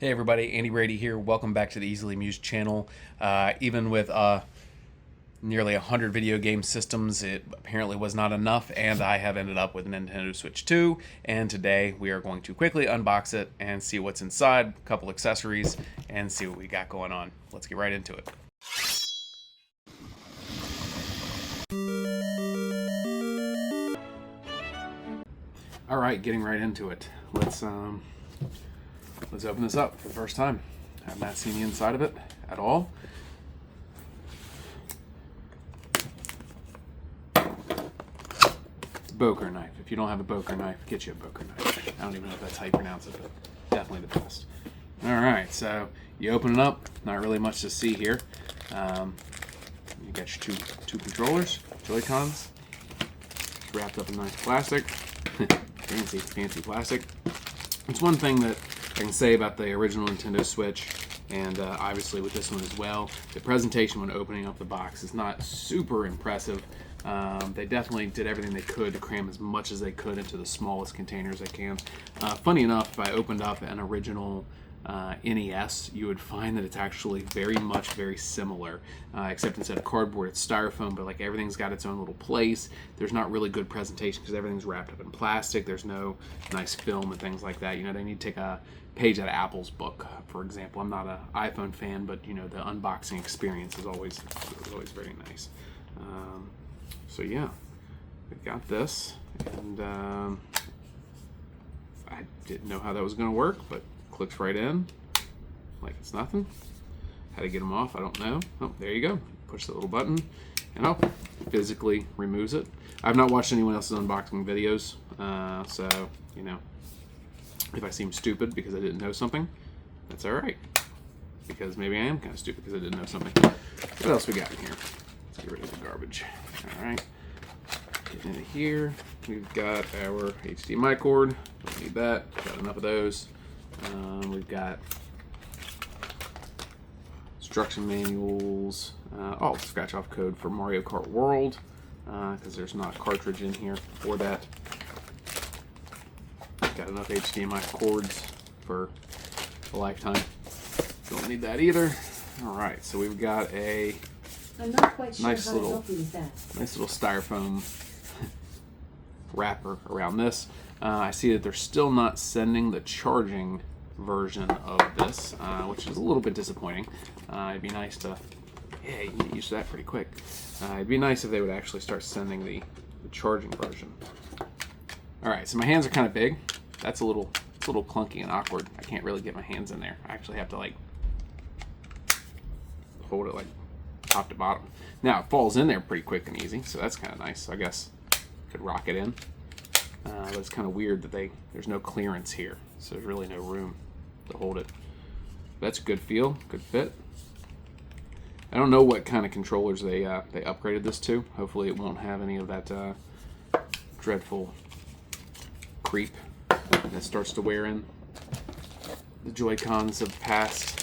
Hey everybody, Andy Brady here. Welcome back to the Easily Amused channel. Even with nearly 100 video game systems, it apparently was not enough, and I have ended up with a Nintendo Switch 2, and today we are going to quickly unbox it and see what's inside, a couple accessories, and see what we got going on. Let's get right into it. Alright, getting right into it. Let's open this up for the first time. I've not seen the inside of it at all. Boker knife. If you don't have a Boker knife, get you a Boker knife. I don't even know if that's how you pronounce it, but definitely the best. Alright, so you open it up. Not really much to see here. You got your two controllers, joycons, wrapped up in nice plastic. fancy plastic. It's one thing that I can say about the original Nintendo Switch, and obviously with this one as well. The presentation when opening up the box is not super impressive. They definitely did everything they could to cram as much as they could into the smallest containers they can. Funny enough, if I opened up an original NES, you would find that it's actually very similar, except instead of cardboard, it's styrofoam, but like everything's got its own little place. There's not really good presentation because everything's wrapped up in plastic. There's no nice film and things like that. You know, they need to take a page out of Apple's book, for example. I'm not an iPhone fan, but you know, the unboxing experience is always very nice. So yeah, we got this, and I didn't know how that was going to work, but clicks right in like it's nothing. How to get them off, I don't know. Oh, there you go. Push the little button, and oh, physically removes it. I've not watched anyone else's unboxing videos, so you know, if I seem stupid because I didn't know something, that's all right. Because maybe I am kind of stupid because I didn't know something. What else we got in here? Let's get rid of the garbage. All right. Getting into here, we've got our HDMI cord. Don't need that. Got enough of those. We've got instruction manuals. Oh, scratch off code for Mario Kart World, because there's not a cartridge in here for that. Got enough HDMI cords for a lifetime. Don't need that either. All right, so we've got a I'm not quite sure nice how little to help you with that. nice little styrofoam wrapper around this. I see that they're still not sending the charging version of this, which is a little bit disappointing. It'd be nice to, yeah, you can get used to that pretty quick. It'd be nice if they would actually start sending the charging version. All right, so my hands are kind of big. It's a little clunky and awkward. I can't really get my hands in there. I actually have to like hold it like top to bottom. Now it falls in there pretty quick and easy, so that's kind of nice. So I guess I could rock it in. But it's kind of weird that there's no clearance here, so there's really no room to hold it. That's a good feel, good fit. I don't know what kind of controllers they upgraded this to. Hopefully it won't have any of that dreadful creep that starts to wear in. The Joy-Cons have passed.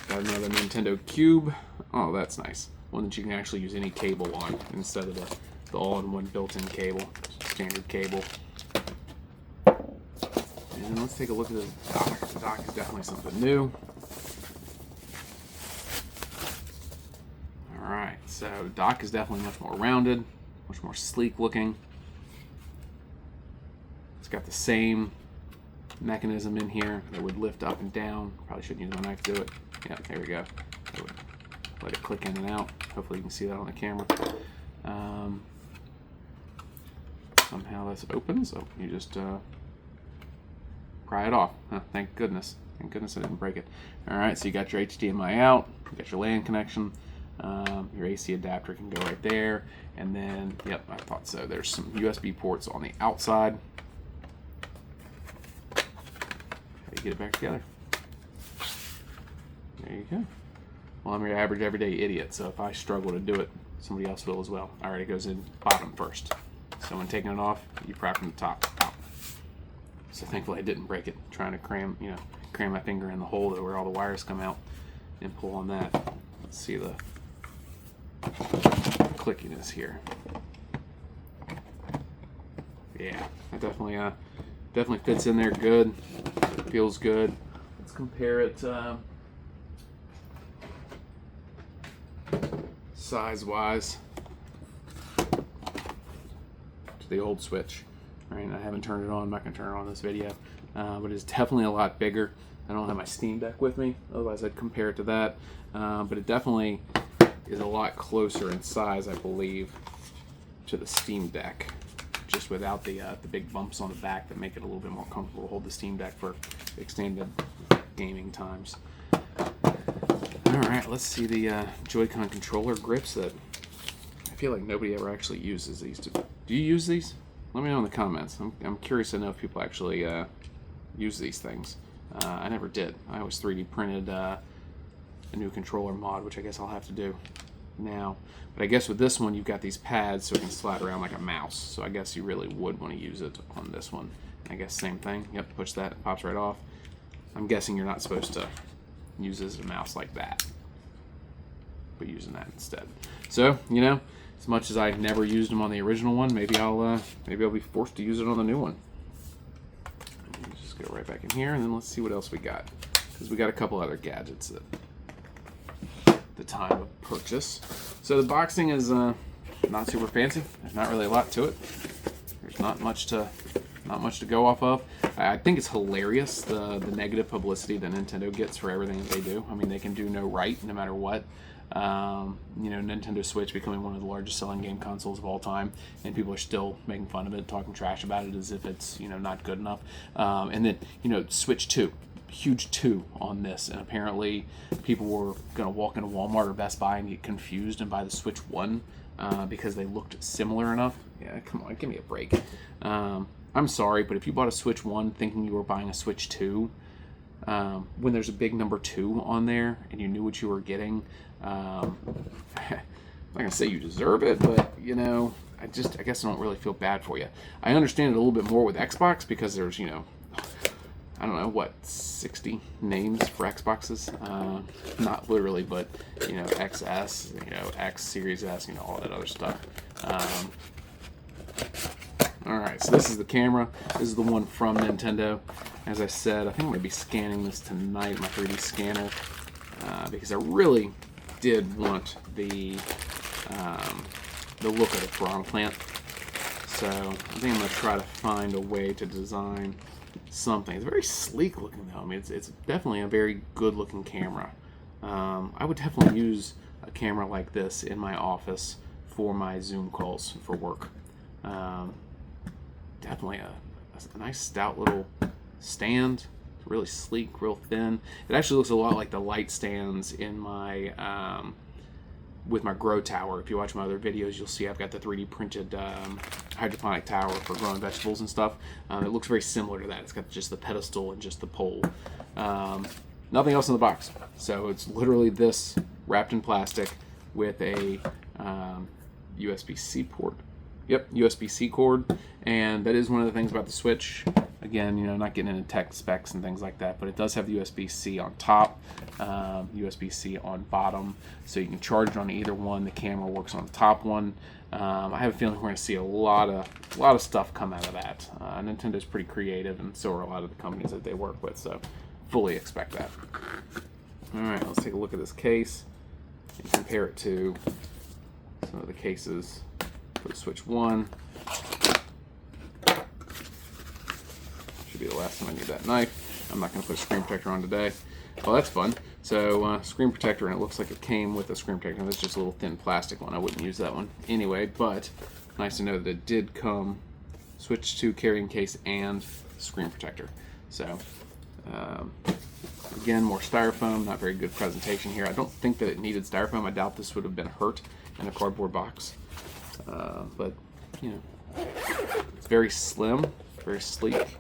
Got another Nintendo Cube. Oh, that's nice. One that you can actually use any cable on instead of the all-in-one built-in cable. Standard cable. And let's take a look at the dock. The dock is definitely something new. Alright, so the dock is definitely much more rounded, much more sleek looking. It's got the same mechanism in here that would lift up and down. Probably shouldn't use my knife to do it. Yeah, there we go. That would let it click in and out. Hopefully you can see that on the camera. Somehow this opens, so you just pry it off. Thank goodness. Thank goodness I didn't break it. Alright, so you got your HDMI out, you got your LAN connection, your AC adapter can go right there, and then, yep, I thought so. There's some USB ports on the outside. How do you get it back together? There you go. Well, I'm your average everyday idiot, so if I struggle to do it, somebody else will as well. Alright, it goes in bottom first. So when taking it off, you pry from the top out. So thankfully I didn't break it. Trying to cram my finger in the hole where all the wires come out and pull on that. Let's see the clickiness here. Yeah, that definitely fits in there good. Feels good. let's compare it size-wise to the old Switch. Right, I haven't turned it on. I'm not going to turn it on in this video, but it's definitely a lot bigger. I don't have my Steam Deck with me, otherwise I'd compare it to that. But it definitely is a lot closer in size, I believe, to the Steam Deck, just without the big bumps on the back that make it a little bit more comfortable to hold the Steam Deck for extended gaming times. All right, let's see the Joy-Con controller grips that I feel like nobody ever actually uses these. Do you use these? Let me know in the comments. I'm curious to know if people actually use these things. I never did. I always 3D printed a new controller mod, which I guess I'll have to do now. But I guess with this one, you've got these pads so it can slide around like a mouse. So I guess you really would want to use it on this one. I guess same thing. Yep, push that, it pops right off. I'm guessing you're not supposed to use this as a mouse like that, but using that instead. So, you know, as much as I never used them on the original one, maybe I'll be forced to use it on the new one. Just go right back in here, and then let's see what else we got, because we got a couple other gadgets at the time of purchase. So the boxing is not super fancy. There's not really a lot to it. There's not much to go off of. I think it's hilarious the negative publicity that Nintendo gets for everything that they do. I mean, they can do no right no matter what. You know, Nintendo Switch becoming one of the largest selling game consoles of all time, and people are still making fun of it, talking trash about it as if it's, you know, not good enough. And then, you know, Switch 2, huge 2 on this, and apparently people were going to walk into Walmart or Best Buy and get confused and buy the Switch 1 because they looked similar enough. Yeah, come on, give me a break. I'm sorry, but if you bought a Switch 1 thinking you were buying a Switch 2, when there's a big number 2 on there and you knew what you were getting, I'm not gonna say you deserve it, but you know, I guess I don't really feel bad for you. I understand it a little bit more with Xbox because there's, you know, I don't know, what, 60 names for Xboxes? Not literally, but, you know, XS, you know, X, Series S, you know, all that other stuff. Alright, so this is the camera. This is the one from Nintendo. As I said, I think I'm going to be scanning this tonight, my 3D scanner, because I really did want the look of the Piranha Plant. So I think I'm going to try to find a way to design something. It's very sleek looking though. I mean, it's definitely a very good looking camera. I would definitely use a camera like this in my office for my Zoom calls for work. Definitely a nice stout little stand. It's really sleek, real thin. It actually looks a lot like the light stands in my with my grow tower. If you watch my other videos, you'll see I've got the 3D printed hydroponic tower for growing vegetables and stuff. It looks very similar to that. It's got just the pedestal and just the pole. Nothing else in the box. So it's literally this wrapped in plastic with a USB-C port. Yep, USB-C cord, and that is one of the things about the Switch. Again, you know, not getting into tech specs and things like that, but it does have the USB-C on top, USB-C on bottom, so you can charge it on either one. The camera works on the top one. I have a feeling we're going to see a lot of stuff come out of that. Nintendo's pretty creative, and so are a lot of the companies that they work with, so fully expect that. All right, let's take a look at this case and compare it to some of the cases for the Switch 1. Should be the last time I need that knife. I'm not going to put a screen protector on today. Well, that's fun. So, screen protector, and it looks like it came with a screen protector. That's just a little thin plastic one. I wouldn't use that one anyway, but nice to know that it did come Switch 2 carrying case and screen protector. So, again, more styrofoam. Not very good presentation here. I don't think that it needed styrofoam. I doubt this would have been hurt in a cardboard box. But, you know, it's very slim, very sleek.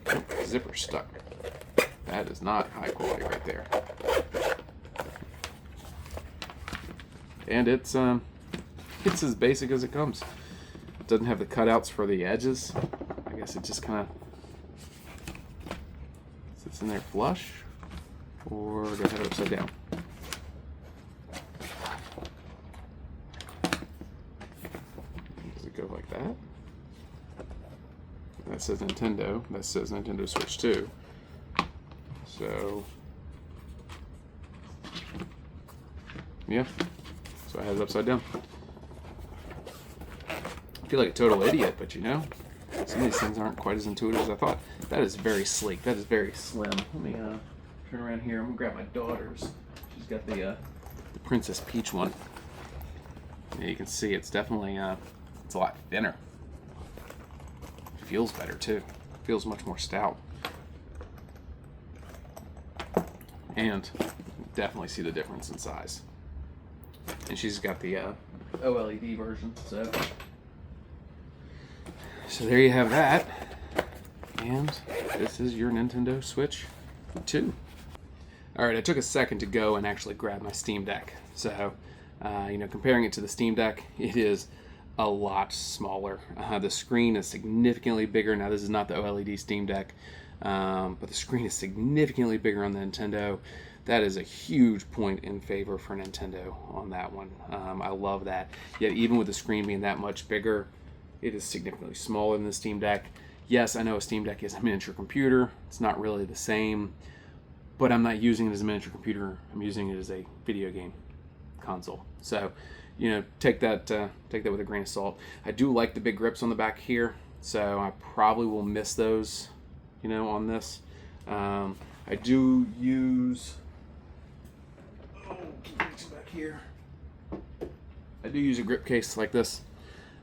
Oh, zipper stuck. That is not high quality right there. And it's as basic as it comes. It doesn't have the cutouts for the edges. I guess it just kind of sits in there flush, or do I have it upside down? Does it go like that? That says Nintendo. That says Nintendo Switch 2. So So, yeah. So I have it upside down. I feel like a total idiot, but you know, some of these things aren't quite as intuitive as I thought. That is very sleek. That is very slim. Let me turn around here. I'm gonna grab my daughter's. She's got the Princess Peach one. Yeah, you can see it's definitely it's a lot thinner. Feels better too. Feels much more stout. And definitely see the difference in size. And she's got the OLED version, so there you have that. And this is your Nintendo Switch 2. Alright, I took a second to go and actually grab my Steam Deck. So, you know, comparing it to the Steam Deck, it is a lot smaller. The screen is significantly bigger. Now, this is not the OLED Steam Deck, but the screen is significantly bigger on the Nintendo. That is a huge point in favor for Nintendo on that one. I love that. Yet, even with the screen being that much bigger, it is significantly smaller than the Steam Deck. Yes, I know a Steam Deck is a miniature computer. It's not really the same, but I'm not using it as a miniature computer. I'm using it as a video game console. So, you know, take that with a grain of salt. I do like the big grips on the back here, so I probably will miss those, you know, on this. I do use, back here. I do use a grip case like this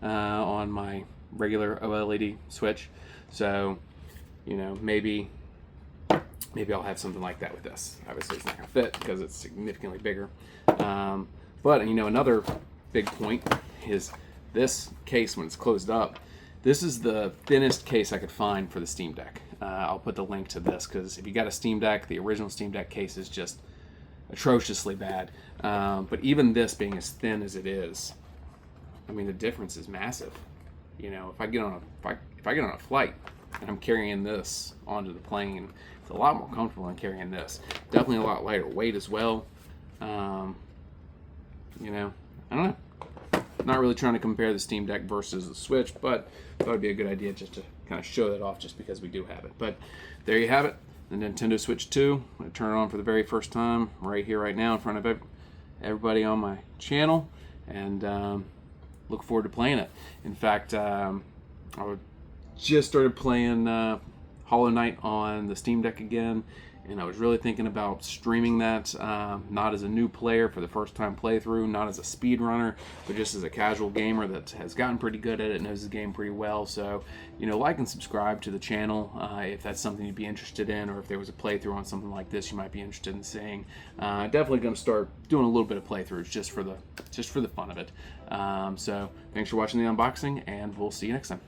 on my regular OLED Switch. So, you know, maybe I'll have something like that with this. Obviously, it's not going to fit because it's significantly bigger. But, you know, another big point is this case, when it's closed up, this is the thinnest case I could find for the Steam Deck. I'll put the link to this because if you got a Steam Deck, the original Steam Deck case is just atrociously bad. But even this being as thin as it is, I mean, the difference is massive. You know, if I get on a flight and I'm carrying this onto the plane, it's a lot more comfortable than carrying this. Definitely a lot lighter weight as well. You know, I don't know. Not really trying to compare the Steam Deck versus the Switch, but thought it'd be a good idea just to kind of show that off just because we do have it. But there you have it, the Nintendo Switch 2. I'm going to turn it on for the very first time right here, right now, in front of everybody on my channel, and look forward to playing it. In fact, I just started playing Hollow Knight on the Steam Deck again, and I was really thinking about streaming that, not as a new player for the first time playthrough, not as a speedrunner, but just as a casual gamer that has gotten pretty good at it, knows the game pretty well. So, you know, like and subscribe to the channel if that's something you'd be interested in, or if there was a playthrough on something like this you might be interested in seeing. Definitely going to start doing a little bit of playthroughs just for the fun of it. So, thanks for watching the unboxing, and we'll see you next time.